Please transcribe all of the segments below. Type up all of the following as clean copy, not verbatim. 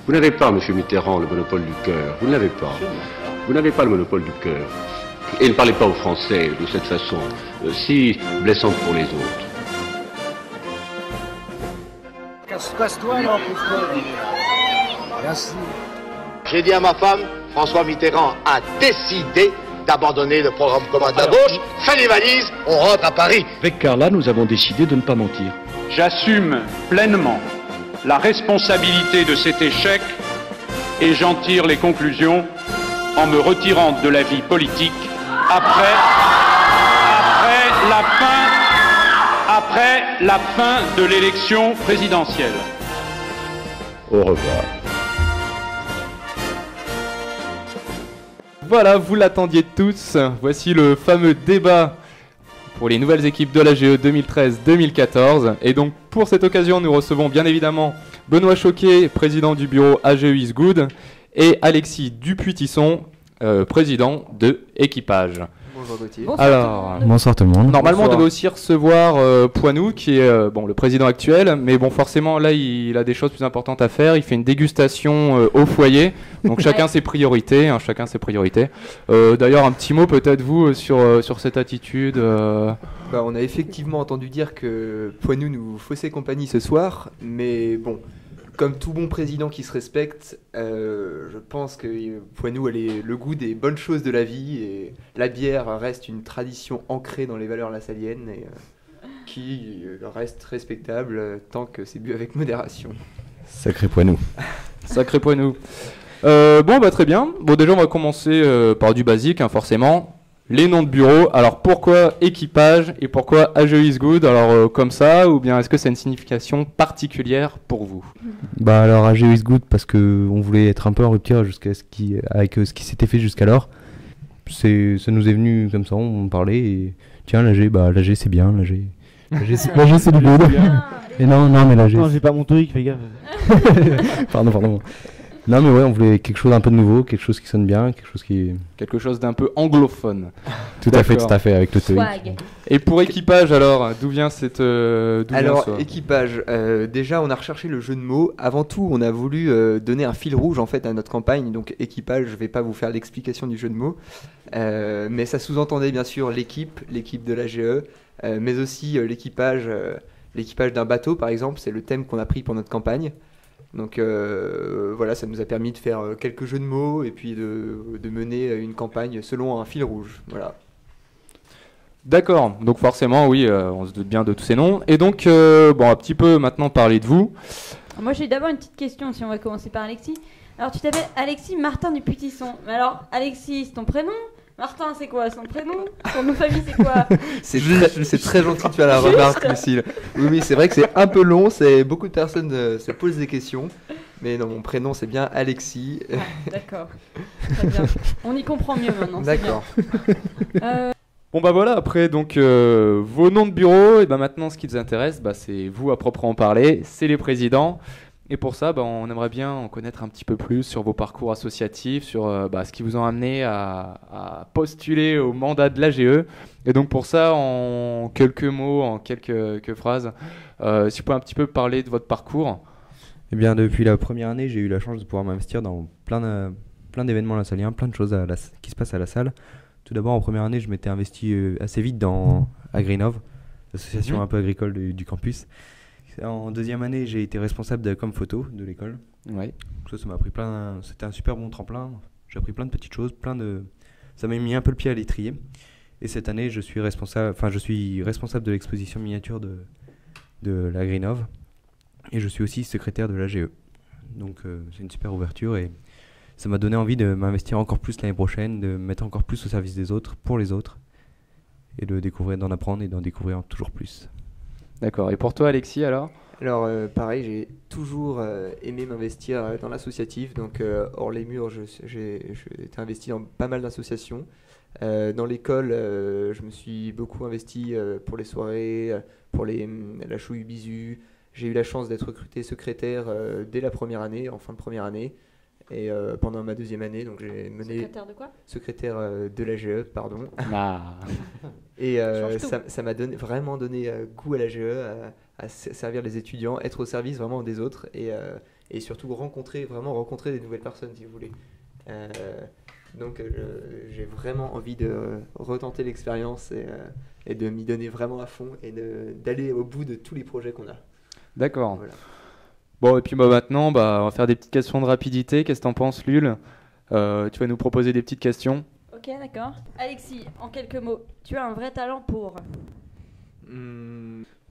Vous n'avez pas, M. Mitterrand, le monopole du cœur. Vous ne l'avez pas. Vous n'avez pas le monopole du cœur. Et ne parlez pas aux Français de cette façon, si blessante pour les autres. Casse-toi, non, merci. J'ai dit à ma femme, François Mitterrand a décidé d'abandonner le programme commun de la gauche. Fais les valises, on rentre à Paris. Avec Carla, nous avons décidé de ne pas mentir. J'assume pleinement la responsabilité de cet échec et j'en tire les conclusions en me retirant de la vie politique après la fin de l'élection présidentielle. Au revoir. Voilà, vous l'attendiez tous. Voici le fameux débat pour les nouvelles équipes de l'AGE 2013-2014. Et donc, pour cette occasion, nous recevons bien évidemment Benoît Choquet, président du bureau AGE is Good, et Alexis Dupuy-Tisson, président de Équipage. Bonjour Gauthier. Alors, bonsoir tout le monde. Normalement, on devait aussi recevoir Poinou, qui est le président actuel, mais bon, forcément, là, il a des choses plus importantes à faire. Il fait une dégustation au foyer, donc chacun ses priorités. D'ailleurs, un petit mot peut-être, vous, sur cette attitude On a effectivement entendu dire que Poinou nous faussait compagnie ce soir, mais bon, comme tout bon président qui se respecte, je pense que Poinou a le goût des bonnes choses de la vie, et la bière reste une tradition ancrée dans les valeurs lassaliennes et qui reste respectable tant que c'est bu avec modération. Sacré Poinou. Sacré Poinou. Très bien. Bon, déjà, on va commencer par du basique, forcément. Les noms de bureau. Alors, pourquoi Équipage et pourquoi AGE is Good? Alors, comme ça, ou bien est-ce que c'est une signification particulière pour vous? Alors, AGE is Good parce qu'on voulait être un peu en rupture avec ce qui s'était fait jusqu'alors. Ça nous est venu comme ça, on parlait et tiens, l'AG c'est bien, l'AG c'est du good. Et non, mais l'AG... Non, j'ai pas mon truc, fais gaffe. Pardon. Non mais ouais, on voulait quelque chose d'un peu de nouveau, quelque chose qui sonne bien, quelque chose d'un peu anglophone. Tout à fait, avec le TOEIC. Et pour Équipage alors, d'où vient cette Équipage, déjà on a recherché le jeu de mots. Avant tout, on a voulu donner un fil rouge en fait à notre campagne. Donc Équipage, je vais pas vous faire l'explication du jeu de mots, mais ça sous-entendait bien sûr l'équipe de l'AGE, mais aussi l'équipage d'un bateau par exemple. C'est le thème qu'on a pris pour notre campagne. Donc voilà, ça nous a permis de faire quelques jeux de mots et puis de mener une campagne selon un fil rouge. Voilà. D'accord, donc forcément, oui, on se doute bien de tous ces noms. Et donc, un petit peu maintenant parler de vous. Moi, j'ai d'abord une petite question, si on va commencer par Alexis. Alors, tu t'appelles Alexis Martin Dupuy-Tisson. Mais alors, Alexis, c'est ton prénom? Martin, c'est quoi son prénom? Son nom de famille, c'est quoi? C'est très gentil de faire la remarque, Lucille. Oui, c'est vrai que c'est un peu long, beaucoup de personnes se posent des questions. Mais non, mon prénom, c'est bien Alexis. D'accord, très bien. On y comprend mieux maintenant. D'accord. Bon voilà, après donc vos noms de bureau, et maintenant ce qui nous intéresse, c'est vous à proprement parler, c'est les présidents. Et pour ça, on aimerait bien en connaître un petit peu plus sur vos parcours associatifs, sur ce qui vous a amené à postuler au mandat de l'AGE. Et donc pour ça, en quelques mots, en quelques phrases, si vous pouvez un petit peu parler de votre parcours. Eh bien, depuis la première année, j'ai eu la chance de pouvoir m'investir dans plein d'événements lassaliens, plein de choses qui se passent à la salle. Tout d'abord, en première année, je m'étais investi assez vite dans Agrinov, l'association un peu agricole du campus. En deuxième année, j'ai été responsable de com photo de l'école. Ouais. Ça m'a pris c'était un super bon tremplin. J'ai appris plein de petites choses, ça m'a mis un peu le pied à l'étrier. Et cette année, je suis responsable de l'exposition miniature de l'Agrinov. Et je suis aussi secrétaire de l'AGE. Donc c'est une super ouverture et ça m'a donné envie de m'investir encore plus l'année prochaine, de me mettre encore plus au service des autres, pour les autres, et d'en apprendre et d'en découvrir toujours plus. D'accord. Et pour toi, Alexis, alors? Alors, pareil, j'ai toujours aimé m'investir dans l'associatif. Donc, hors les murs, j'ai été investi dans pas mal d'associations. Dans l'école, je me suis beaucoup investi pour les soirées, pour la chouille bisu. J'ai eu la chance d'être recruté secrétaire dès la première année, en fin de première année. Et pendant ma deuxième année, donc j'ai mené... Secrétaire de quoi? Secrétaire de l'AGE, pardon. Ah. Et change tout. ça m'a vraiment donné goût à la GE, à servir les étudiants, être au service vraiment des autres et surtout rencontrer des nouvelles personnes, si vous voulez. Donc j'ai vraiment envie de retenter l'expérience et de m'y donner vraiment à fond et d'aller au bout de tous les projets qu'on a. D'accord. Voilà. Bon, et puis maintenant, on va faire des petites questions de rapidité. Qu'est-ce que t'en penses, Lul? Tu vas nous proposer des petites questions. Ok, d'accord. Alexis, en quelques mots, tu as un vrai talent pour...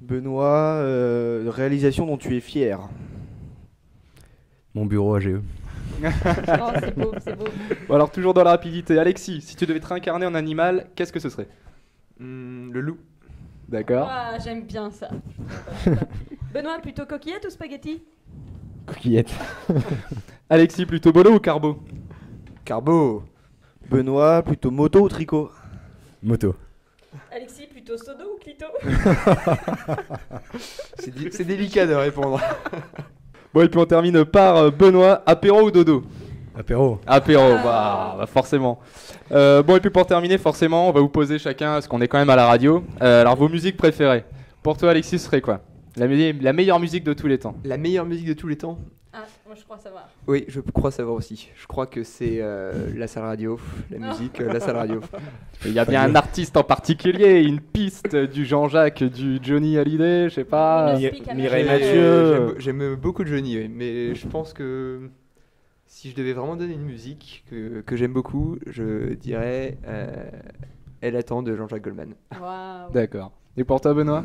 Benoît, réalisation dont tu es fier. Mon bureau AGE. Oh, c'est beau, c'est beau. Bon, alors, toujours dans la rapidité. Alexis, si tu devais te réincarner en animal, qu'est-ce que ce serait? Le loup. D'accord. Ah, j'aime bien ça. Benoît, plutôt coquillette ou spaghetti? Coquillette. Alexis, plutôt bolo ou carbo? Carbo. Benoît, plutôt moto ou tricot? Moto. Alexis, plutôt sodo ou clito? C'est délicat de répondre. Bon, et puis on termine par Benoît, apéro ou dodo? Apéro. Apéro, bah, forcément. Bon, et puis pour terminer, forcément, on va vous poser chacun, parce qu'on est quand même à la radio, alors vos musiques préférées. Pour toi, Alexis, ce serait quoi? La meilleure musique de tous les temps? La meilleure musique de tous les temps? Ah, moi je crois savoir. Oui, je crois savoir aussi. Je crois que c'est la salle radio, la musique, la salle radio. Il y a bien un artiste en particulier, une piste du Jean-Jacques, du Johnny Hallyday, je sais pas. Mireille Mathieu. J'aime beaucoup Johnny, oui, mais je pense que si je devais vraiment donner une musique que j'aime beaucoup, je dirais Elle attend de Jean-Jacques Goldman. Waouh. D'accord. Et pour toi, Benoît?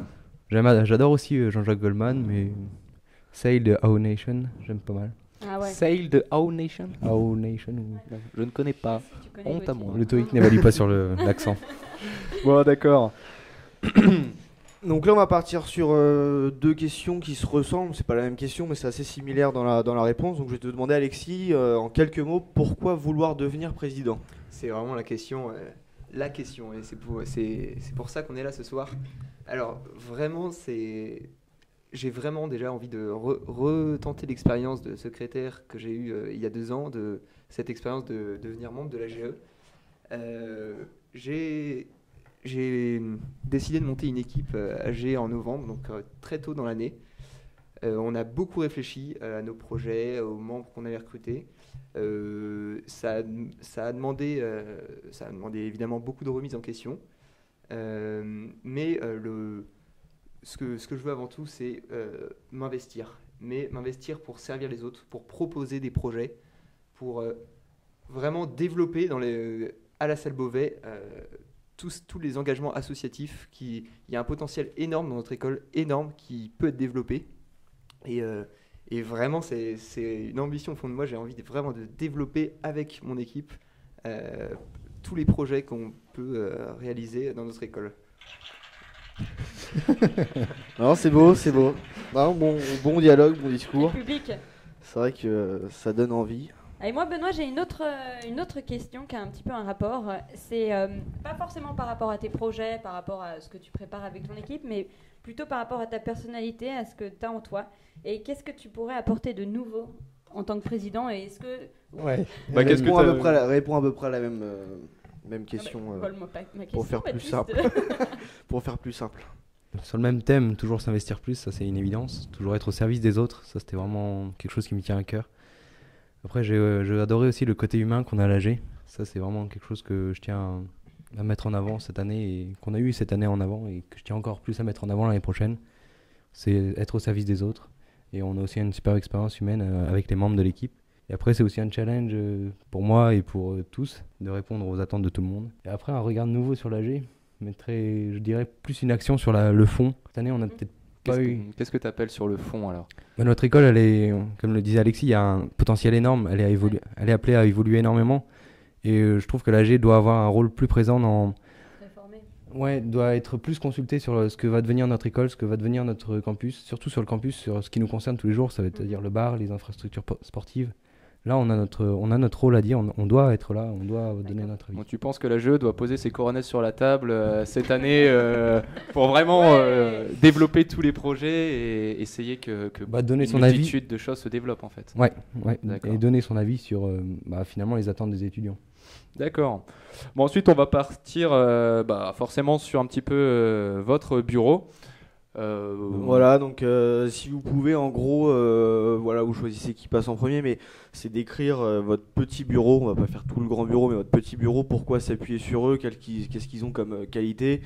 J'adore aussi Jean-Jacques Goldman, mais Sail de Our Nation, j'aime pas mal. Ah ouais. Sail de Our Nation? Our Nation, Je ne connais pas. Tu connais Honte à Gauthier. moi. le TOEIC n'évalue pas sur l'accent. Bon, d'accord. Donc là, on va partir sur deux questions qui se ressemblent. C'est pas la même question, mais c'est assez similaire dans la réponse. Donc je vais te demander, Alexis, en quelques mots, pourquoi vouloir devenir président? C'est vraiment la question, et c'est pour ça qu'on est là ce soir. Alors vraiment, j'ai vraiment déjà envie de retenter l'expérience de secrétaire que j'ai eue il y a 2 ans, de cette expérience de devenir membre de l'AGE. J'ai décidé de monter une équipe AG en novembre, donc très tôt dans l'année. On a beaucoup réfléchi à nos projets, aux membres qu'on allait recruter. Ça a demandé évidemment beaucoup de remises en question. Mais ce que je veux avant tout, c'est m'investir. Mais m'investir pour servir les autres, pour proposer des projets, pour vraiment développer à la Salle Beauvais tous les engagements associatifs. Il y a un potentiel énorme dans notre école, énorme, qui peut être développé. Et vraiment, c'est une ambition au fond de moi. J'ai envie vraiment de développer avec mon équipe tous les projets qu'on peut réaliser dans notre école. Non, c'est beau, c'est beau. Non, bon dialogue, bon discours. Public. C'est vrai que ça donne envie. Et moi, Benoît, j'ai une autre question qui a un petit peu un rapport. C'est pas forcément par rapport à tes projets, par rapport à ce que tu prépares avec ton équipe, mais plutôt par rapport à ta personnalité, à ce que tu as en toi. Et qu'est-ce que tu pourrais apporter de nouveau en tant que président? Et est-ce que... Ouais. Bah, réponds à peu près à la même question. Vole-moi pas ma question, Pour faire plus Baptiste. simple. Pour faire plus simple. Sur le même thème, toujours s'investir plus, ça c'est une évidence. Toujours être au service des autres, ça c'était vraiment quelque chose qui me tient à cœur. Après j'ai adoré aussi le côté humain qu'on a à l'AG. Ça c'est vraiment quelque chose que je tiens à mettre en avant cette année et qu'on a eu cette année en avant et que je tiens encore plus à mettre en avant l'année prochaine. C'est être au service des autres. Et on a aussi une super expérience humaine avec les membres de l'équipe. Et après, c'est aussi un challenge pour moi et pour tous de répondre aux attentes de tout le monde. Et après, un regard nouveau sur l'AG mettrait, je dirais, plus une action sur le fond. Cette année, on a peut-être pas eu... Qu'est-ce que tu appelles sur le fond alors? Notre école, elle est, comme le disait Alexis, il y a un potentiel énorme. Elle est appelée à évoluer énormément. Et je trouve que l'AG doit avoir un rôle plus présent dans... Ouais, doit être plus consulté sur ce que va devenir notre école, ce que va devenir notre campus, surtout sur le campus, sur ce qui nous concerne tous les jours, ça veut dire le bar, les infrastructures sportives. Là, on a notre rôle à dire, on doit être là, on doit donner notre avis. Bon, tu penses que l'AGE doit poser ses coronettes sur la table cette année pour vraiment développer tous les projets et essayer que donner une son multitude de choses se développent en fait. Ouais, et donner son avis sur finalement les attentes des étudiants. D'accord. Bon, ensuite, on va partir forcément sur un petit peu votre bureau. Voilà, donc si vous pouvez, en gros, voilà, vous choisissez qui passe en premier, mais c'est d'écrire votre petit bureau. On va pas faire tout le grand bureau, mais votre petit bureau. Pourquoi s'appuyer sur eux, qu'est-ce qu'ils ont comme qualité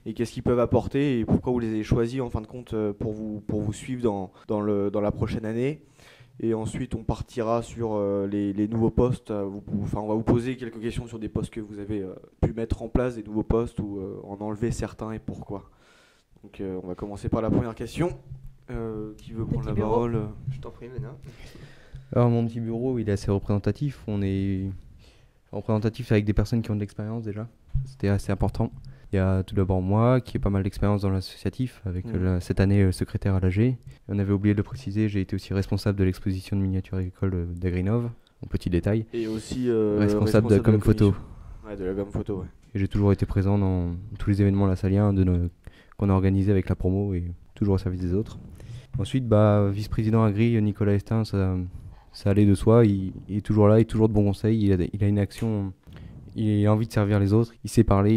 et qu'est-ce qu'ils peuvent apporter et pourquoi vous les avez choisis en fin de compte pour vous suivre dans la prochaine année. Et ensuite, on partira sur les nouveaux postes. On va vous poser quelques questions sur des postes que vous avez pu mettre en place, des nouveaux postes ou en enlever certains et pourquoi. Donc, on va commencer par la première question. Qui veut prendre la parole? Je t'en prie, Ménin. Alors, mon petit bureau, il est assez représentatif. On est représentatif avec des personnes qui ont de l'expérience déjà. C'était assez important. Il y a tout d'abord moi, qui ai pas mal d'expérience dans l'associatif, avec cette année secrétaire à l'AG. On avait oublié de le préciser, j'ai été aussi responsable de l'exposition de miniatures agricoles d'Agrinov, en petit détail. Et aussi responsable de la com photo. Ouais, de la com photo, ouais. Et j'ai toujours été présent dans tous les événements lassaliens qu'on a organisés avec la promo et toujours au service des autres. Ensuite, vice-président Agri, Nicolas Estin, ça allait de soi, il est toujours là, il est toujours de bons conseils, il a une action, il a envie de servir les autres, il sait parler,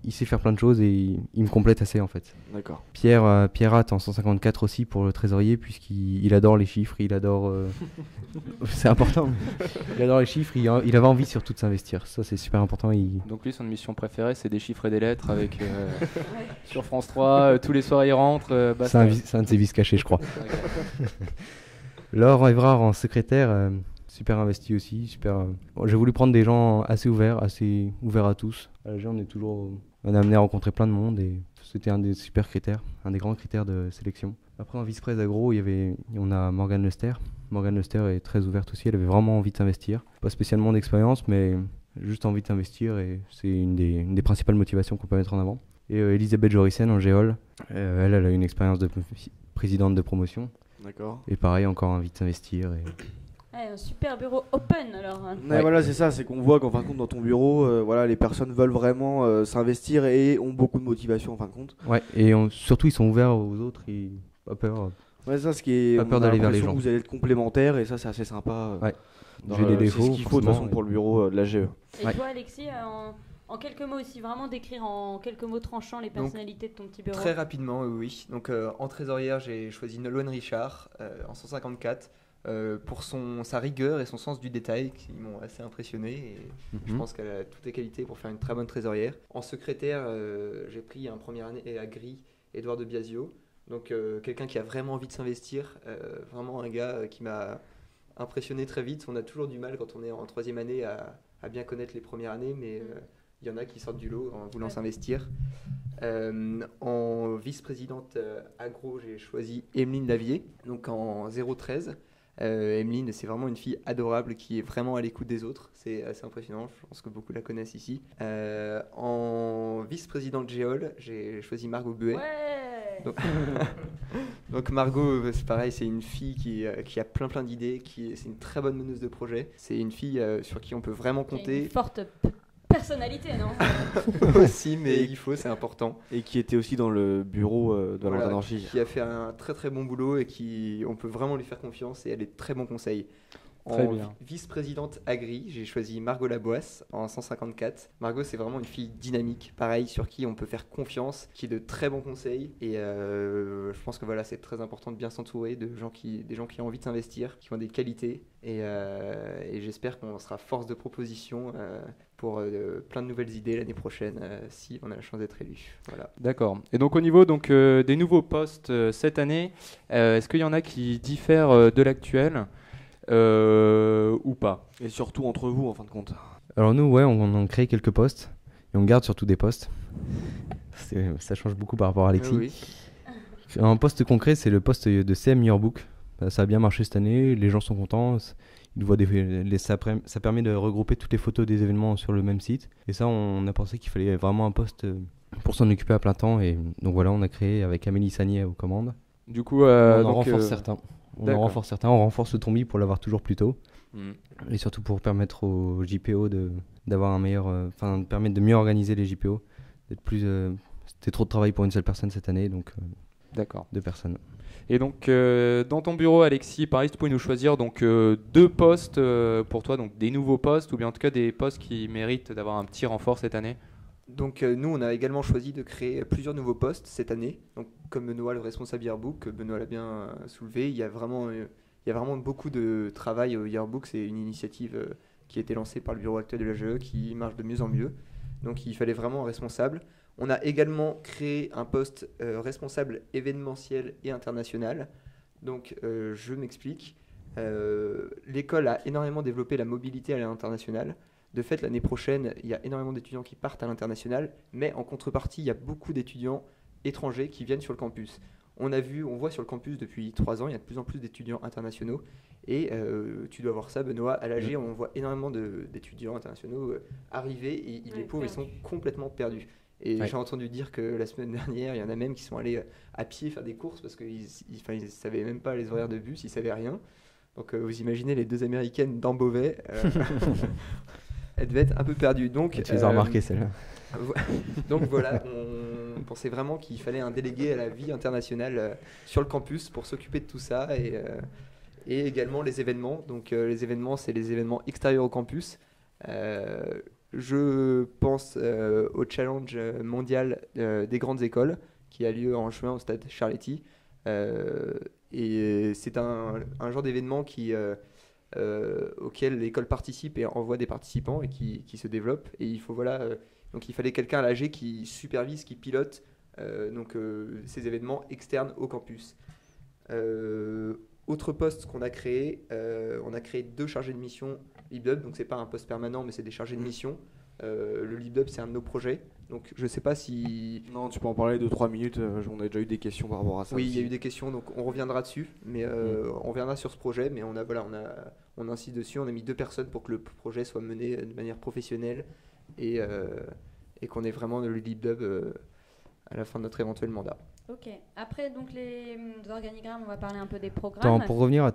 il sait faire plein de choses et il me complète assez en fait. D'accord. Pierre Hatt en 154 aussi pour le trésorier puisqu'il adore les chiffres, il adore... c'est important, il adore les chiffres, il avait envie surtout de s'investir, ça c'est super important. Donc lui son mission préférée c'est des chiffres et des lettres avec sur France 3, tous les soirs il rentre. C'est un de ses vices cachés je crois. Laure Évrard en secrétaire, super investi aussi, super. J'ai voulu prendre des gens assez ouverts à tous. À l'AG, on a amené à rencontrer plein de monde et c'était un des super critères, un des grands critères de sélection. Après en vice-prés agro, on a Morgane Lester. Morgane Lester est très ouverte aussi, elle avait vraiment envie de s'investir. Pas spécialement d'expérience, mais juste envie de s'investir et c'est une des principales motivations qu'on peut mettre en avant. Et Elisabeth Jorissen en géol, elle a une expérience de présidente de promotion. D'accord. Et pareil, encore envie de s'investir. Un super bureau open alors. Ouais. Voilà, c'est ça, c'est qu'on voit qu'en fin de compte dans ton bureau, les personnes veulent vraiment s'investir et ont beaucoup de motivation en fin de compte. Ouais, et surtout ils sont ouverts aux autres, ils pas peur. Ouais, ça, ce qui est. Pas peur d'aller vers les gens. Vous allez être complémentaires et ça, c'est assez sympa. Ouais. J'ai des défauts. C'est ce qu'il faut de toute façon pour le bureau de l'AGE. Et toi, Alexis, en quelques mots aussi, vraiment décrire en quelques mots tranchants les personnalités de ton petit bureau. Très rapidement, oui. Donc en trésorière, j'ai choisi Nolwenn Richard en 154 pour sa rigueur et son sens du détail qui m'ont assez impressionné. Et je pense qu'elle a toutes les qualités pour faire une très bonne trésorière. En secrétaire, j'ai pris un première année à Gris, Édouard de Biasio. Donc quelqu'un qui a vraiment envie de s'investir, vraiment un gars qui m'a impressionné très vite. On a toujours du mal quand on est en troisième année à bien connaître les premières années, mais il y en a qui sortent du lot en voulant s'investir. En vice-présidente agro, j'ai choisi Emeline Lavier, donc en 013. Emeline, c'est vraiment une fille adorable qui est vraiment à l'écoute des autres. C'est assez impressionnant, je pense que beaucoup la connaissent ici. En vice-présidente géol, j'ai choisi Margot Buet. Ouais. Donc Margot, c'est pareil, c'est une fille qui a plein d'idées, c'est une très bonne meneuse de projet. C'est une fille sur qui on peut vraiment compter. Une forte personnalité, non? Aussi, mais c'est important. Et qui était aussi dans le bureau de Valentin Dorgy. Qui a fait un très très bon boulot et on peut vraiment lui faire confiance et elle est très bons conseils. Très en bien. Vice-présidente Agri, j'ai choisi Margot Laboisse en 154. Margot, c'est vraiment une fille dynamique, pareil, sur qui on peut faire confiance, qui a de très bons conseils. Et je pense que voilà, c'est très important de bien s'entourer des gens qui ont envie de s'investir, qui ont des qualités. Et j'espère qu'on sera force de proposition pour plein de nouvelles idées l'année prochaine, si on a la chance d'être élu. Voilà. D'accord. Et donc au niveau des nouveaux postes cette année, est-ce qu'il y en a qui diffèrent de l'actuel ou pas? Et surtout entre vous en fin de compte. Alors nous, on crée quelques postes et on garde surtout des postes. Ça change beaucoup par rapport à Alexis. Oui. Un poste concret, c'est le poste de CM Yearbook. Ça a bien marché cette année, les gens sont contents. Ils voient ça permet de regrouper toutes les photos des événements sur le même site. Et ça, on a pensé qu'il fallait vraiment un poste pour s'en occuper à plein temps. Et donc voilà, on a créé avec Amélie Sagnier aux commandes. Du coup, on en renforce certains. On renforce le Tombi pour l'avoir toujours plus tôt. Et surtout pour permettre aux JPO d'avoir un meilleur... permettre de mieux organiser les JPO. C'était trop de travail pour une seule personne cette année, donc... D'accord. 2 personnes. Et donc, dans ton bureau, Alexis, pareil, tu peux nous choisir donc, 2 postes pour toi, donc des nouveaux postes, ou bien en tout cas des postes qui méritent d'avoir un petit renfort cette année. Donc nous, on a également choisi de créer plusieurs nouveaux postes cette année. Donc, comme Benoît, le responsable Yearbook, Benoît l'a bien soulevé, il y a vraiment beaucoup de travail au Yearbook. C'est une initiative qui a été lancée par le bureau actuel de l'AGE, qui marche de mieux en mieux. Donc il fallait vraiment un responsable. On a également créé un poste responsable événementiel et international. Donc je m'explique. L'école a énormément développé la mobilité à l'international. De fait, l'année prochaine, il y a énormément d'étudiants qui partent à l'international, mais en contrepartie, il y a beaucoup d'étudiants étrangers qui viennent sur le campus. On voit sur le campus depuis 3 ans, il y a de plus en plus d'étudiants internationaux. Et tu dois voir ça, Benoît, à l'AG, on voit énormément d'étudiants internationaux arriver et les pauvres, ils sont complètement perdus. Et j'ai entendu dire que la semaine dernière, il y en a même qui sont allés à pied faire des courses parce qu'ils ne savaient même pas les horaires de bus, ils ne savaient rien. Donc vous imaginez les 2 Américaines dans Beauvais, elles devaient être un peu perdues. Donc, tu les as remarquées celles-là. Donc voilà, on pensait vraiment qu'il fallait un délégué à la vie internationale sur le campus pour s'occuper de tout ça et également les événements. Donc les événements, c'est les événements extérieurs au campus. Je pense au challenge mondial des grandes écoles qui a lieu en juin au stade Charletti. Et c'est un genre d'événement auquel l'école participe et envoie des participants et qui se développe. Et il faut donc il fallait quelqu'un à l'AG qui supervise, qui pilote ces événements externes au campus. Autre poste qu'on a créé, on a créé 2 chargés de mission LibDub, donc c'est pas un poste permanent mais c'est des chargés de mission. Le LibDub c'est un de nos projets, donc je sais pas si... Non, tu peux en parler 2-3 minutes, on a déjà eu des questions par rapport à ça. Oui, aussi. il y a eu des questions, donc on reviendra dessus, mais on reviendra sur ce projet, mais on insiste dessus, on a mis 2 personnes pour que le projet soit mené de manière professionnelle et qu'on ait vraiment le LibDub à la fin de notre éventuel mandat. Ok. Après, donc les organigrammes, on va parler un peu des programmes. Attends, pour revenir,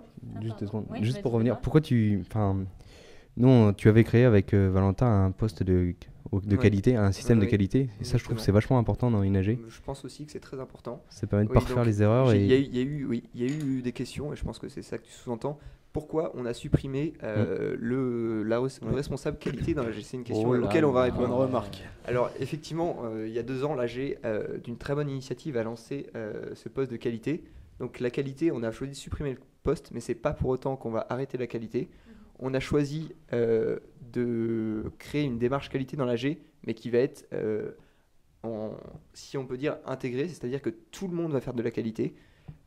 pourquoi nous, tu avais créé avec Valentin un poste de qualité, un système de qualité. Et ça, je trouve que c'est vachement important dans une AG. Je pense aussi que c'est très important. Ça permet de parfaire les erreurs. Il y a eu des questions, et je pense que c'est ça que tu sous-entends. Pourquoi on a supprimé le responsable qualité dans l'AG? C'est une question auquel on va répondre. Bonne remarque. Alors, effectivement, il y a 2 ans, l'AG, d'une très bonne initiative, a lancé ce poste de qualité. Donc, la qualité, on a choisi de supprimer le poste, mais ce n'est pas pour autant qu'on va arrêter la qualité. On a choisi de créer une démarche qualité dans l'AG, mais qui va être, si on peut dire, intégrée, c'est-à-dire que tout le monde va faire de la qualité.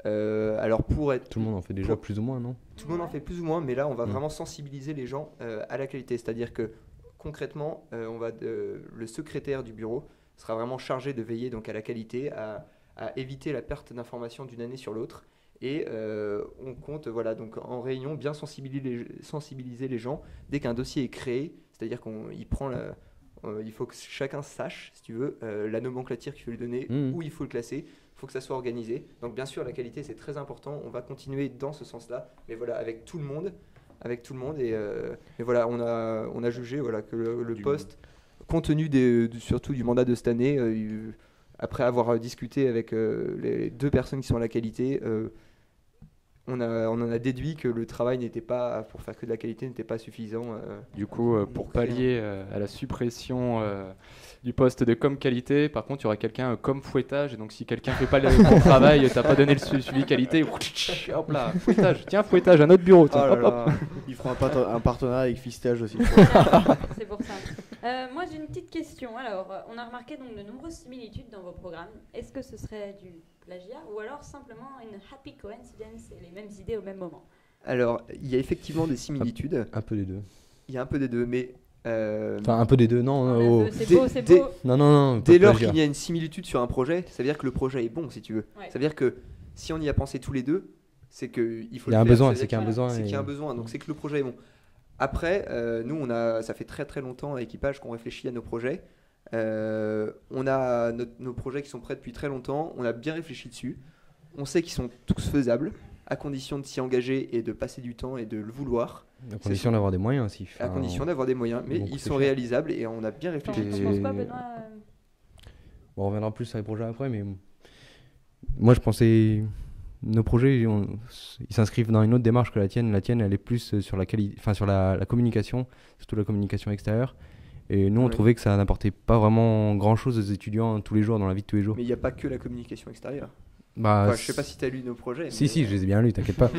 Alors tout le monde en fait déjà plus ou moins, non? Tout le monde en fait plus ou moins, mais là on va vraiment sensibiliser les gens à la qualité, c'est-à-dire que concrètement, le secrétaire du bureau sera vraiment chargé de veiller donc à la qualité, à éviter la perte d'informations d'une année sur l'autre. Et on compte donc en réunion bien sensibiliser les gens dès qu'un dossier est créé, c'est-à-dire il faut que chacun sache, si tu veux, la nomenclature qu'il faut lui donner, où il faut le classer. Il faut que ça soit organisé. Donc bien sûr, la qualité, c'est très important. On va continuer dans ce sens-là. Mais voilà, avec tout le monde. Et voilà, on a jugé que le poste, compte tenu surtout du mandat de cette année, après avoir discuté avec les 2 personnes qui sont à la qualité, on en a déduit que le travail n'était pas, pour faire que de la qualité, n'était pas suffisant. Du coup, pour pallier à la suppression du poste de com qualité, par contre, il y aura quelqu'un comme fouettage. Et donc, si quelqu'un ne fait pas le bon travail, t'as pas donné le suivi qualité, hop là, fouettage. Tiens, fouettage, un autre bureau. Tiens, hop. Ils feront un partenariat avec Fistage aussi. C'est pour ça. Moi, j'ai une petite question. Alors, on a remarqué donc de nombreuses similitudes dans vos programmes. Est-ce que ce serait du plagiat ou alors simplement une happy coincidence et les mêmes idées au même moment? Alors, il y a effectivement des similitudes. Un peu des deux. Il y a un peu des deux, mais... Enfin, un peu des deux, non. C'est beau. Non. Dès lors qu'il y a une similitude sur un projet, ça veut dire que le projet est bon, si tu veux. Ouais. Ça veut dire que si on y a pensé tous les deux, c'est qu'il faut le faire. C'est qu'il y a un besoin. C'est qu'il y a un besoin, donc c'est que le projet est bon. Après, nous, ça fait très très longtemps à l'équipage qu'on réfléchit à nos projets. On a nos projets qui sont prêts depuis très longtemps, on a bien réfléchi dessus. On sait qu'ils sont tous faisables, à condition de s'y engager et de passer du temps et de le vouloir. À condition d'avoir des moyens aussi. À condition d'avoir des moyens, mais ils sont réalisables et on a bien réfléchi. Tu penses pas, Benoît On reviendra plus sur les projets après, mais moi je pensais nos projets, ils s'inscrivent dans une autre démarche que la tienne. La tienne, elle est plus sur la communication, surtout la communication extérieure. Et nous, on trouvait que ça n'apportait pas vraiment grand-chose aux étudiants tous les jours, dans la vie de tous les jours. Mais il n'y a pas que la communication extérieure. Bah, je sais pas si tu as lu nos projets. Si, je les ai bien lus, t'inquiète pas.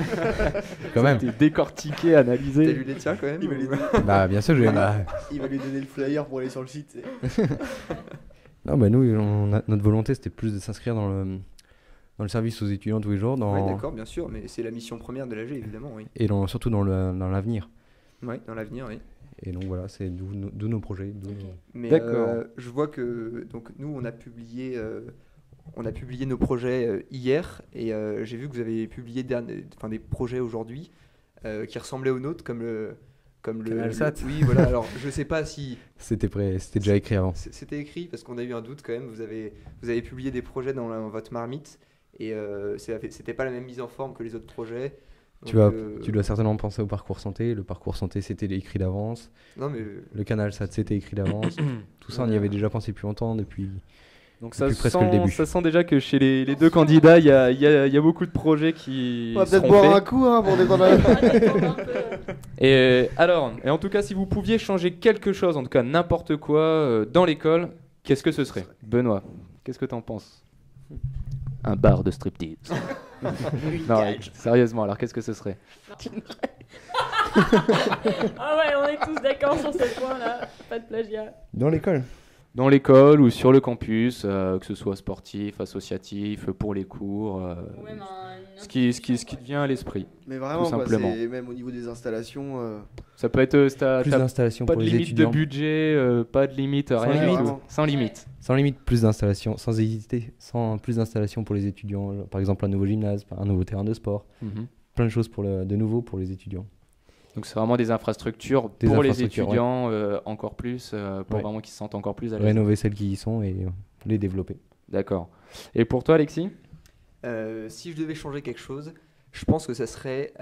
Quand même. T'es décortiqué, analysé. T'as lu les tiens quand même Bah, bien sûr, Il va lui donner le flyer pour aller sur le site. Non, bah nous, notre volonté, c'était plus de s'inscrire dans le service aux étudiants tous les jours. Oui, d'accord, bien sûr, mais c'est la mission première de l'AG, évidemment, oui. Et surtout dans l'avenir. Oui, dans l'avenir, oui. Et donc voilà, c'est d'où nos projets. Mais je vois que donc, nous, on a publié nos projets hier, et j'ai vu que vous avez publié des projets aujourd'hui qui ressemblaient aux nôtres, comme le CanalSat. Oui, voilà. Alors, je sais pas si c'était déjà écrit avant. C'était écrit parce qu'on a eu un doute quand même. Vous avez publié des projets dans votre marmite et c'était pas la même mise en forme que les autres projets. Donc, tu dois certainement penser au parcours santé. Le parcours santé, c'était écrit d'avance. Non, mais le CanalSat, c'était écrit d'avance. Tout ça, on y avait déjà pensé depuis longtemps, depuis. Donc presque le début. Ça sent déjà que chez les deux candidats, il y a beaucoup de projets qui on va peut-être boire un coup pour détendre Et en tout cas, si vous pouviez changer quelque chose, en tout cas n'importe quoi, dans l'école, qu'est-ce que ce serait? Benoît, qu'est-ce que t'en penses? Un bar de striptease. Non, sérieusement, alors qu'est-ce que ce serait? Ah ouais, on est tous d'accord sur ce point-là. Pas de plagiat. Dans l'école? Dans l'école ou sur le campus, que ce soit sportif, associatif, pour les cours, ce qui te vient à l'esprit. Mais vraiment, tout simplement. Même au niveau des installations. Ça peut être plus d'installations pas pour de les limite étudiants. De budget, pas de limite, rien du tout. Sans limite. Sans limite, plus d'installations, sans hésiter, plus d'installations pour les étudiants. Par exemple, un nouveau gymnase, un nouveau terrain de sport, plein de choses de nouveau pour les étudiants. Donc c'est vraiment des infrastructures pour les étudiants, encore plus, pour vraiment qu'ils se sentent encore plus à l'aise. Rénover celles qui y sont et les développer. D'accord. Et pour toi, Alexis? Si je devais changer quelque chose, je pense que ça serait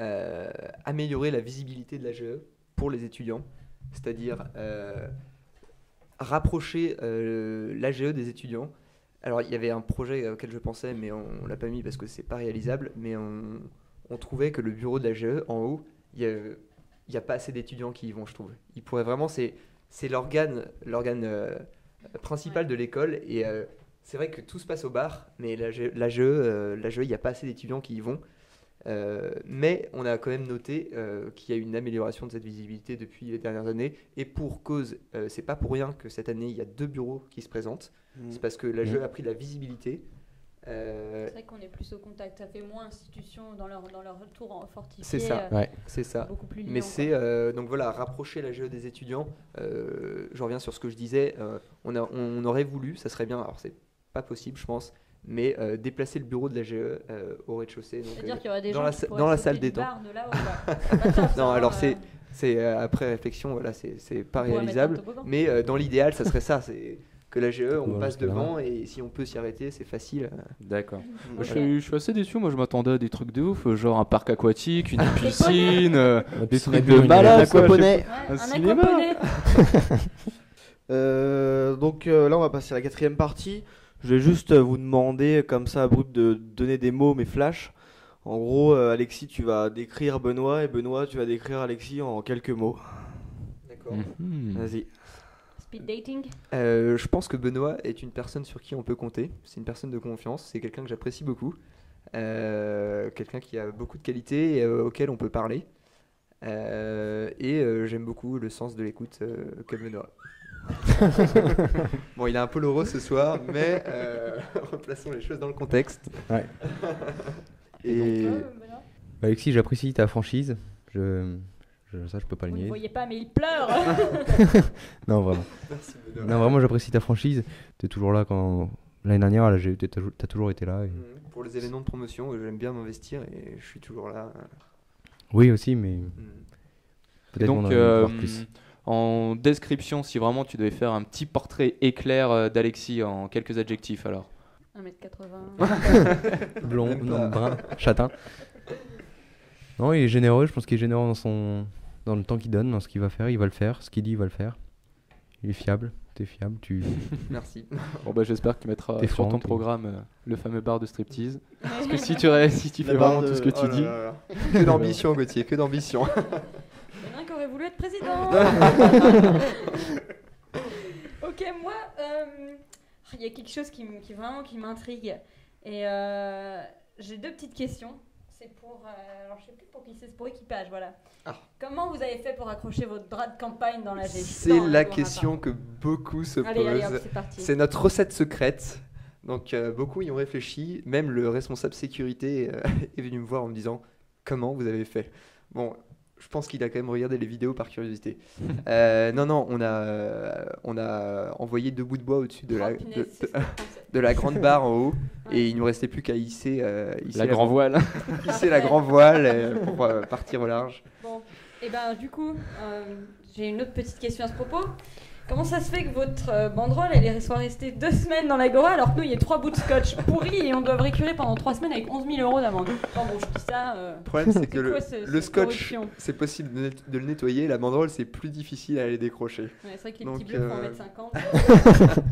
améliorer la visibilité de l'AGE pour les étudiants. C'est-à-dire rapprocher l'AGE des étudiants. Alors il y avait un projet auquel je pensais, mais on ne l'a pas mis parce que c'est pas réalisable, mais on trouvait que le bureau de l'AGE, en haut, il n'y a pas assez d'étudiants qui y vont, je trouve. Il pourrait vraiment, c'est l'organe principal de l'école, et c'est vrai que tout se passe au bar, mais l'AGE, il n'y a pas assez d'étudiants qui y vont. Mais on a quand même noté qu'il y a eu une amélioration de cette visibilité depuis les dernières années, et pour cause, c'est pas pour rien que cette année il y a 2 bureaux qui se présentent. C'est parce que l'AGE a pris de la visibilité. C'est vrai qu'on est plus au contact, ça fait moins institutions dans leur tour fortifié. C'est ça, c'est ça. Beaucoup plus mais c'est donc voilà, rapprocher l'AGE des étudiants. Je reviens sur ce que je disais. On aurait voulu, ça serait bien. Alors c'est pas possible, je pense, mais déplacer le bureau de l'AGE au rez-de-chaussée. C'est-à-dire qu'il y aura des gens dans la salle des temps. Non, alors c'est après réflexion, voilà, c'est pas réalisable. Mais dans l'idéal, ça serait ça. C'est que l'AGE, on passe devant, et si on peut s'y arrêter, c'est facile. D'accord. Je suis assez déçu, moi je m'attendais à des trucs de ouf, genre un parc aquatique, une piscine, des trucs de malade, un cinéma. Donc là on va passer à la 4e partie. Je vais juste vous demander comme ça à brut de donner des mots mais flash. En gros, Alexis, tu vas décrire Benoît, et Benoît, tu vas décrire Alexis en quelques mots. D'accord. Vas-y. Speed dating. Je pense que Benoît est une personne sur qui on peut compter. C'est une personne de confiance. C'est quelqu'un que j'apprécie beaucoup. Quelqu'un qui a beaucoup de qualités et auquel on peut parler. Et j'aime beaucoup le sens de l'écoute que Benoît. Bon, il a un peu l'euro ce soir, mais replaçons les choses dans le contexte. Ouais. Et donc, Alexis, j'apprécie ta franchise. Ça, je peux pas le nier. Vous ne voyez pas, mais il pleure. Non, vraiment. Merci, Benoît. Non, vraiment, j'apprécie ta franchise. Tu es toujours là quand. L'année dernière, tu as toujours été là. Et... Pour les événements de promotion, j'aime bien m'investir et je suis toujours là. Oui, aussi, mais. Peut-être qu'on en voir plus. En description, si vraiment tu devais faire un petit portrait éclair d'Alexis en quelques adjectifs, alors 1m80. Blond, non, brun, châtain. Non, il est généreux, je pense qu'il est généreux dans le temps qu'il donne, dans ce qu'il va faire, il va le faire, ce qu'il dit, il va le faire. Il est fiable, t'es fiable, tu... Merci. Bon bah j'espère que tu mettras T'es sur franc, ton t'es- programme le fameux bar de striptease. Parce que si tu fais vraiment tout ce que tu dis... Que d'ambition, Gauthier, que d'ambition. Il y en a un qui aurait voulu être président. Ok, moi, il y a quelque chose qui vraiment qui m'intrigue. Et j'ai 2 petites questions. C'est pour, alors je sais plus pour qui c'est pour équipage, voilà. Comment vous avez fait pour accrocher votre drap de campagne dans la G? C'est la question que beaucoup se posent. Allez, hop, c'est parti. C'est notre recette secrète. Donc beaucoup y ont réfléchi. Même le responsable sécurité est venu me voir en me disant comment vous avez fait. Bon, je pense qu'il a quand même regardé les vidéos par curiosité. Non, on a envoyé 2 bouts de bois au-dessus de de la grande barre en haut, et il nous restait plus qu'à hisser la grand voile. Hisser la grand voile pour partir au large. Bon, et ben du coup, j'ai une autre petite question à ce propos. Comment ça se fait que votre banderole soit restée 2 semaines dans l'agora alors que nous il y a 3 bouts de scotch pourris et on doit récurer pendant 3 semaines avec 11 000 € d'amende? Enfin bon, je dis ça. Le problème c'est que quoi, le scotch, c'est possible de le nettoyer, la banderole c'est plus difficile à aller décrocher. Ouais, c'est vrai que les petits bleus font 1,50 m.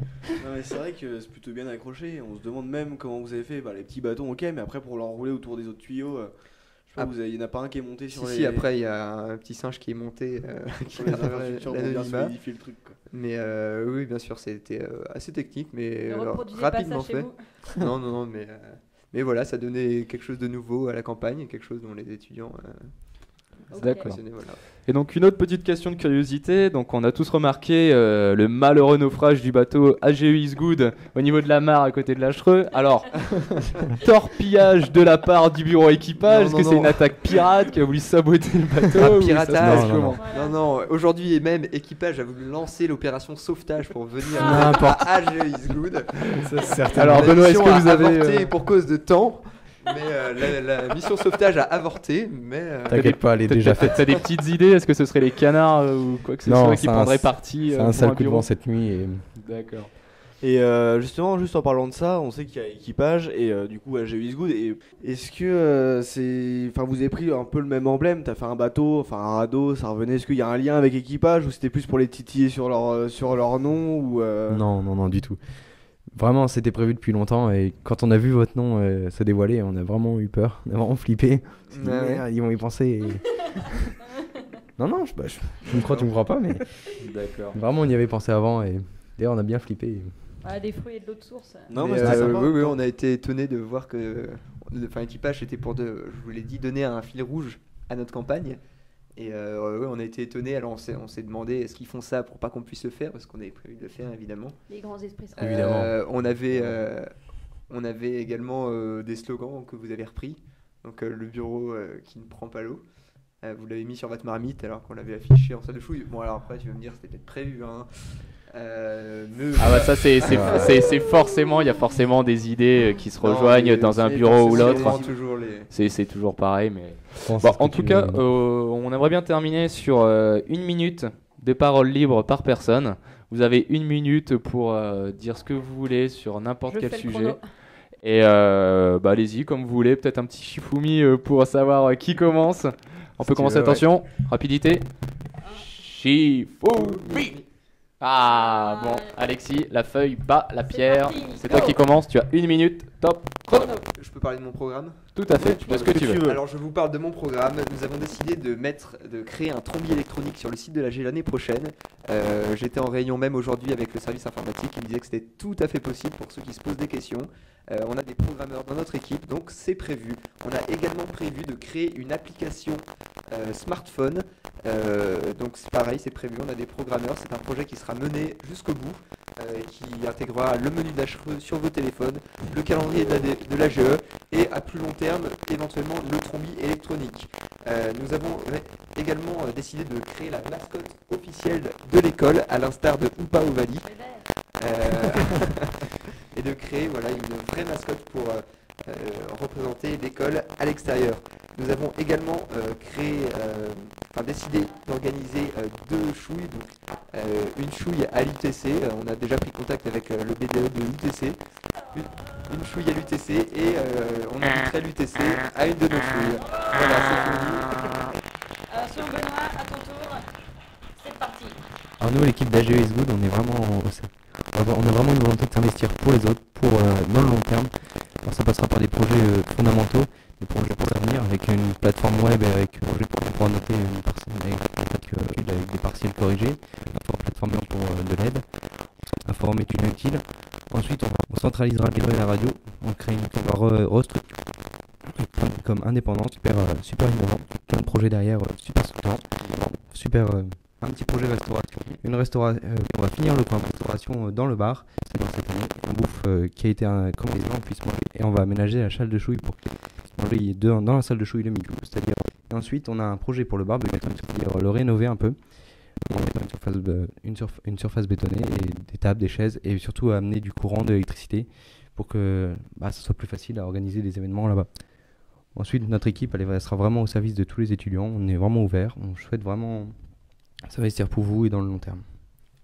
Non, mais c'est vrai que c'est plutôt bien accroché. On se demande même comment vous avez fait. Bah, les petits bâtons, ok, mais après pour l'enrouler autour des autres tuyaux, je sais pas, il n'y en a pas un qui est monté sur les. Si, après il y a un petit singe qui est monté sur les infrastructures pour bien solidifier le truc, quoi. Mais oui, bien sûr, c'était assez technique, mais pas rapidement ça chez fait. vous. Non, mais voilà, ça donnait quelque chose de nouveau à la campagne, quelque chose dont les étudiants. D'accord. Voilà. Et donc une autre petite question de curiosité. Donc on a tous remarqué le malheureux naufrage du bateau AGE Is Good au niveau de la mare à côté de l'Achereux. Alors, torpillage de la part du bureau équipage. Est-ce que c'est une attaque pirate qui a voulu saboter le bateau? Un piratage. Non. Aujourd'hui, même équipage a voulu lancer l'opération sauvetage pour venir à AGE Is Good. Alors Benoît, est-ce que vous avez avorté pour cause de temps? Mais la mission sauvetage a avorté, mais... T'inquiète pas, elle est déjà faite. T'as des petites idées? Est-ce que ce serait les canards ou quoi que ce soit qui prendraient parti? C'est un sale coup de vent cette nuit. Et... D'accord. Et justement, juste en parlant de ça, on sait qu'il y a équipage et du coup AGE Is Good. Et est-ce que vous avez pris un peu le même emblème? T'as fait un bateau, enfin un radeau, ça revenait. Est-ce qu'il y a un lien avec équipage ou c'était plus pour les titiller sur leur nom ou Non, du tout. Vraiment, c'était prévu depuis longtemps et quand on a vu votre nom se dévoiler, on a vraiment eu peur, on a vraiment flippé. On s'est dit, merde, ils vont y penser. Et... non, je me crois, tu me crois pas, mais vraiment on y avait pensé avant et d'ailleurs on a bien flippé. Des fruits et de l'eau de source. Non, mais c'était sympa. Oui, on a été étonnés de voir que l'équipage était pour je vous l'ai dit, donner un fil rouge à notre campagne. Et on a été étonnés, alors on s'est demandé est-ce qu'ils font ça pour pas qu'on puisse le faire, parce qu'on avait prévu de le faire évidemment. Les grands esprits sont évidemment. On avait également des slogans que vous avez repris, donc le bureau qui ne prend pas l'eau. Vous l'avez mis sur votre marmite alors qu'on l'avait affiché en salle de chouille. Bon alors après tu vas me dire c'était peut-être prévu hein. Ça c'est forcément, il y a forcément des idées qui se rejoignent dans un bureau ou l'autre. C'est toujours pareil, mais en tout cas, on aimerait bien terminer sur 1 minute de parole libre par personne. Vous avez 1 minute pour dire ce que vous voulez sur n'importe quel sujet. Et allez-y comme vous voulez, peut-être un petit Shifumi pour savoir qui commence. On peut commencer, attention, rapidité. Shifumi. Ah bon, Alexis, la feuille bat la pierre. C'est toi qui commence, tu as 1 minute, top chrono. Je peux parler de mon programme? Tout à fait, tu fais ce que tu veux. Alors je vous parle de mon programme. Nous avons décidé de créer un trombier électronique sur le site de l'AG l'année prochaine. J'étais en réunion même aujourd'hui avec le service informatique, il me disait que c'était tout à fait possible pour ceux qui se posent des questions. On a des programmeurs dans notre équipe, donc c'est prévu. On a également prévu de créer une application smartphone. Donc c'est pareil, c'est prévu, on a des programmeurs. C'est un projet qui sera mené jusqu'au bout, qui intégrera le menu d'Achereux sur vos téléphones, le calendrier de l'AGE et à plus long terme, éventuellement le trombi électronique. Nous avons également décidé de créer la mascotte officielle de l'école, à l'instar de Oupa Ovali. Et de créer une vraie mascotte pour représenter l'école à l'extérieur. Nous avons également décidé d'organiser 2 chouilles, une chouille à l'UTC, on a déjà pris contact avec le BDE de l'UTC, une chouille à l'UTC et on inviterait l'UTC à une de nos chouilles. Voilà, c'est fini. Sur Benoît, à ton tour, c'est parti. Alors nous, l'équipe d'AGE is Good, on a vraiment une volonté de s'investir pour les autres, dans le long terme. Alors ça passera par des projets fondamentaux, des projets pour l'avenir, avec une plateforme web et avec un projet pour pouvoir noter une parcelle avec des partiels corrigés, une plateforme pour de l'aide, un forum étudiant utile. Ensuite, on centralisera le la radio, on crée on va restructurer comme indépendant, super innovant, plein de projets derrière, super soutenant, un petit projet restauration. On va finir le point de restauration dans le bar, c'est dans cette année, un bouffe qui a été comme les gens puissent manger, et on va aménager la salle de chouille pour qu'ils puissent manger dans la salle de chouille le midi, c'est-à-dire. Et ensuite, on a un projet pour le bar, c'est-à-dire le rénover un peu, en mettant une surface bétonnée, et des tables, des chaises, et surtout amener du courant, de l'électricité, pour que ce soit plus facile à organiser des événements là-bas. Ensuite, notre équipe elle sera vraiment au service de tous les étudiants. On est vraiment ouvert. On souhaite vraiment s'investir pour vous et dans le long terme.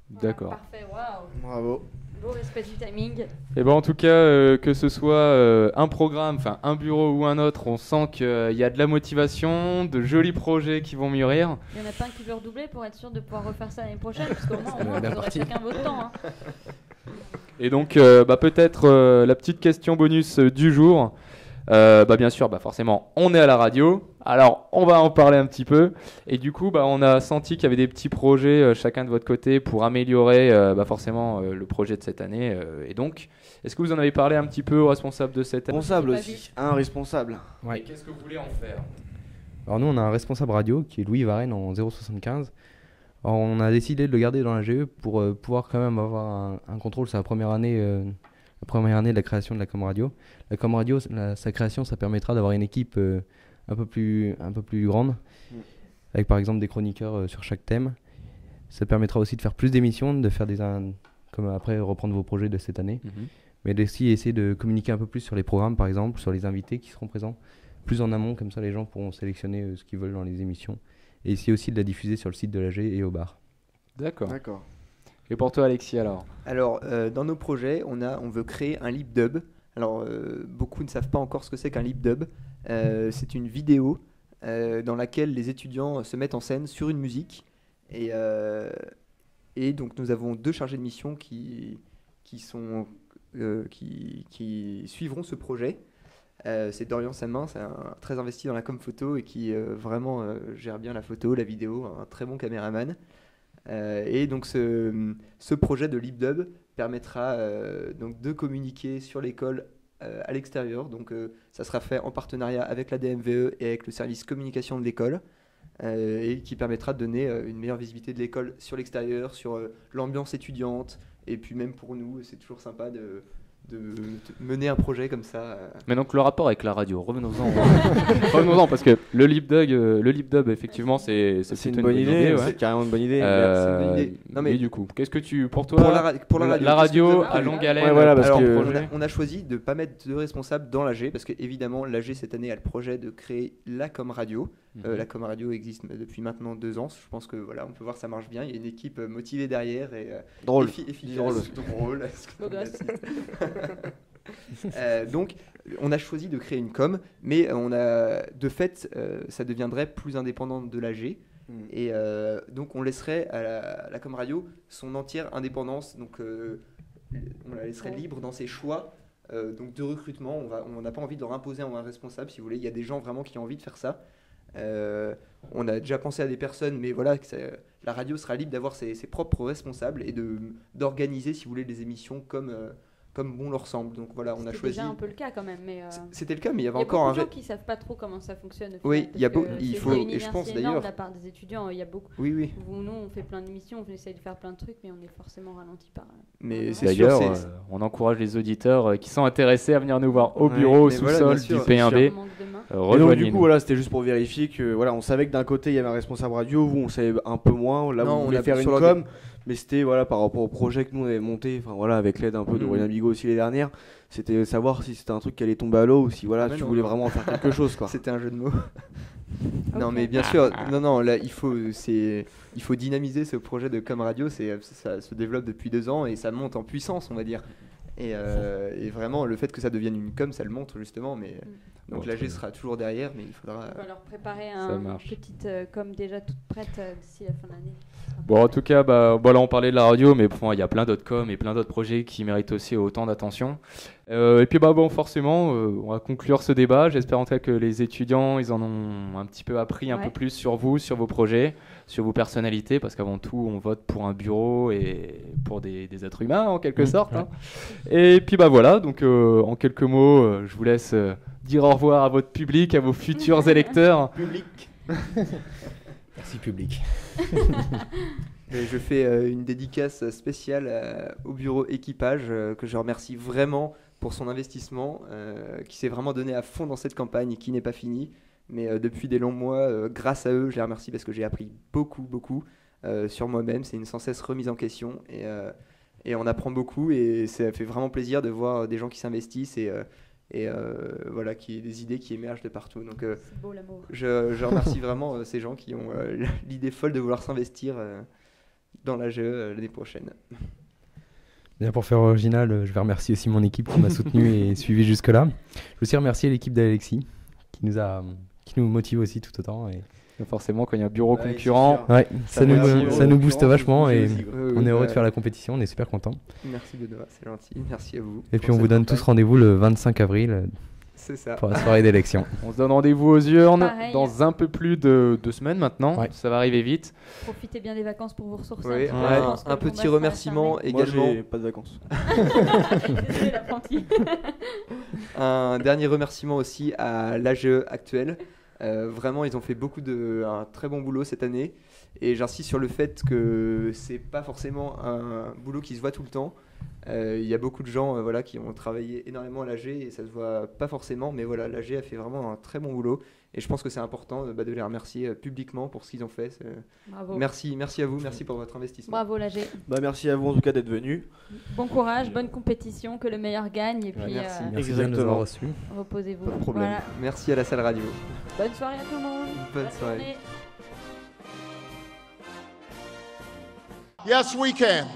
D'accord. Parfait, waouh. Bravo. Beau respect du timing. Et en tout cas, que ce soit un programme, un bureau ou un autre, on sent qu'il y a de la motivation, de jolis projets qui vont mûrir. Il n'y en a pas un qui veut redoubler pour être sûr de pouvoir refaire ça l'année prochaine, parce qu'au moins, vous aurez chacun votre temps. Hein. Et donc, peut-être la petite question bonus du jour. Bien sûr, forcément, on est à la radio. Alors, on va en parler un petit peu. Et du coup, on a senti qu'il y avait des petits projets chacun de votre côté pour améliorer forcément le projet de cette année. Et donc, est-ce que vous en avez parlé un petit peu aux responsables de cette année? Responsable aussi. Un responsable. Ouais. Et qu'est-ce que vous voulez en faire? Alors nous, on a un responsable radio qui est Louis Varenne en 075. Alors, on a décidé de le garder dans la GE pour pouvoir quand même avoir un contrôle sur la première année de la création de la Com Radio. La Com Radio, sa création, ça permettra d'avoir une équipe un peu plus grande, avec par exemple des chroniqueurs sur chaque thème. Ça permettra aussi de faire plus d'émissions, de faire comme après reprendre vos projets de cette année, mais aussi essayer de communiquer un peu plus sur les programmes, par exemple, sur les invités qui seront présents, plus en amont, comme ça les gens pourront sélectionner ce qu'ils veulent dans les émissions, et essayer aussi de la diffuser sur le site de l'AG et au bar. D'accord. Et pour toi, Alexis, alors? Alors, dans nos projets, on veut créer un lip-dub. Alors, beaucoup ne savent pas encore ce que c'est qu'un lip-dub. C'est une vidéo dans laquelle les étudiants se mettent en scène sur une musique. Et donc, nous avons 2 chargés de mission qui suivront ce projet. C'est Dorian Samin, c'est très investi dans la com photo et qui vraiment gère bien la photo, la vidéo, un très bon caméraman. Et donc ce projet de LibDub permettra donc de communiquer sur l'école à l'extérieur. Donc ça sera fait en partenariat avec la DMVE et avec le service communication de l'école, et qui permettra de donner une meilleure visibilité de l'école sur l'extérieur, sur l'ambiance étudiante, et puis même pour nous c'est toujours sympa de mener un projet comme ça. Mais donc le rapport avec la radio, revenons-en parce que le lip-dub effectivement c'est une bonne idée, c'est carrément une bonne idée. Non, mais du coup, qu'est-ce que pour toi pour la radio à longue haleine, on a choisi de ne pas mettre de responsable dans l'AG parce que évidemment l'AG cette année a le projet de créer la Com Radio. La Com Radio existe depuis maintenant 2 ans. Je pense que voilà, on peut voir ça marche bien. Il y a une équipe motivée derrière et drôle. Drôle. Donc, on a choisi de créer une com, mais de fait, ça deviendrait plus indépendant de l'AG. Et donc, on laisserait à la Com Radio son entière indépendance. Donc, on la laisserait libre dans ses choix. Donc, de recrutement, on n'a pas envie de leur imposer un responsable, si vous voulez. Il y a des gens vraiment qui ont envie de faire ça. On a déjà pensé à des personnes, mais voilà, la radio sera libre d'avoir ses propres responsables et d'organiser, si vous voulez, des émissions comme bon leur semble. Donc voilà, on a choisi. C'était déjà un peu le cas quand même, mais c'était le cas, mais il y avait encore un. Il y a beaucoup de gens qui savent pas trop comment ça fonctionne. Oui, il y a il faut, et je pense d'ailleurs. De la part des étudiants, il y a beaucoup. Oui. Nous, on fait plein d'émissions, on essaye de faire plein de trucs, mais on est forcément ralenti par. Mais c'est d'ailleurs, on encourage les auditeurs qui sont intéressés à venir nous voir au bureau, au sous-sol du P1B. Donc du coup, voilà, c'était juste pour vérifier que voilà, on savait que d'un côté il y avait un responsable radio, vous on savait un peu moins. Là, on voulait faire une com. Mais c'était voilà, par rapport au projet que nous on avait monté, avec l'aide un peu de Aurélien Bigot aussi les dernières, c'était savoir si c'était un truc qui allait tomber à l'eau ou si tu voulais vraiment faire quelque chose quoi. C'était un jeu de mots. Non mais bien sûr, là il faut dynamiser ce projet de Com Radio, ça se développe depuis 2 ans et ça monte en puissance on va dire. Et vraiment, le fait que ça devienne une com, ça le montre justement. Mais donc l'AG sera toujours derrière, mais il faudra. On va leur préparer une petite com déjà toute prête d'ici la fin de l'année. Bon, en tout cas, là on parlait de la radio, mais il y a plein d'autres coms et plein d'autres projets qui méritent aussi autant d'attention. Et puis forcément, on va conclure ce débat. J'espère en tout cas que les étudiants, ils en ont un petit peu appris un peu plus sur vous, sur vos projets, sur vos personnalités, parce qu'avant tout, on vote pour un bureau et pour des êtres humains en quelque sorte. Hein. Et puis voilà, donc en quelques mots, je vous laisse dire au revoir à votre public, à vos futurs électeurs. Public. Merci public. Je fais une dédicace spéciale au bureau équipage que je remercie vraiment pour son investissement qui s'est vraiment donné à fond dans cette campagne et qui n'est pas finie. Mais depuis des longs mois, grâce à eux, je les remercie parce que j'ai appris beaucoup sur moi-même. C'est une sans cesse remise en question et on apprend beaucoup et ça fait vraiment plaisir de voir des gens qui s'investissent et voilà, qui est des idées qui émergent de partout. Donc, c'est beau l'amour. Je remercie vraiment ces gens qui ont l'idée folle de vouloir s'investir dans l'AGE l'année prochaine. Bien, pour faire original, je vais remercier aussi mon équipe qui m'a soutenu et suivi jusque-là. Je veux aussi remercier l'équipe d'Alexis qui nous motive aussi tout autant. Et forcément, quand il y a un bureau concurrent, ça nous booste vachement et on est heureux de faire la compétition, on est super contents. Merci Benoît, c'est gentil, merci à vous. Et puis on vous donne tous rendez-vous le 25 avril c'est ça. Pour la soirée d'élection. On se donne rendez-vous aux urnes dans un peu plus de 2 semaines maintenant, ça va arriver vite. Profitez bien des vacances pour vous ressourcer. Oui, un petit remerciement également. Moi j'ai pas de vacances. Désolé l'apprenti. Un dernier remerciement aussi à l'AGE actuel. Vraiment, ils ont fait un très bon boulot cette année et j'insiste sur le fait que c'est pas forcément un boulot qui se voit tout le temps. Il y a beaucoup de gens qui ont travaillé énormément à l'AG et ça se voit pas forcément, mais voilà, l'AG a fait vraiment un très bon boulot et je pense que c'est important de les remercier publiquement pour ce qu'ils ont fait. Bravo. Merci à vous, merci pour votre investissement. Bravo l'AG. Merci à vous en tout cas d'être venus. Bon courage, bonne compétition, que le meilleur gagne et puis merci exactement. De nous avoir reçus. Reposez-vous. Pas de problème. Voilà. Merci à la salle radio. Bonne soirée à tout le monde. Bonne soirée. Journée. Yes, we can.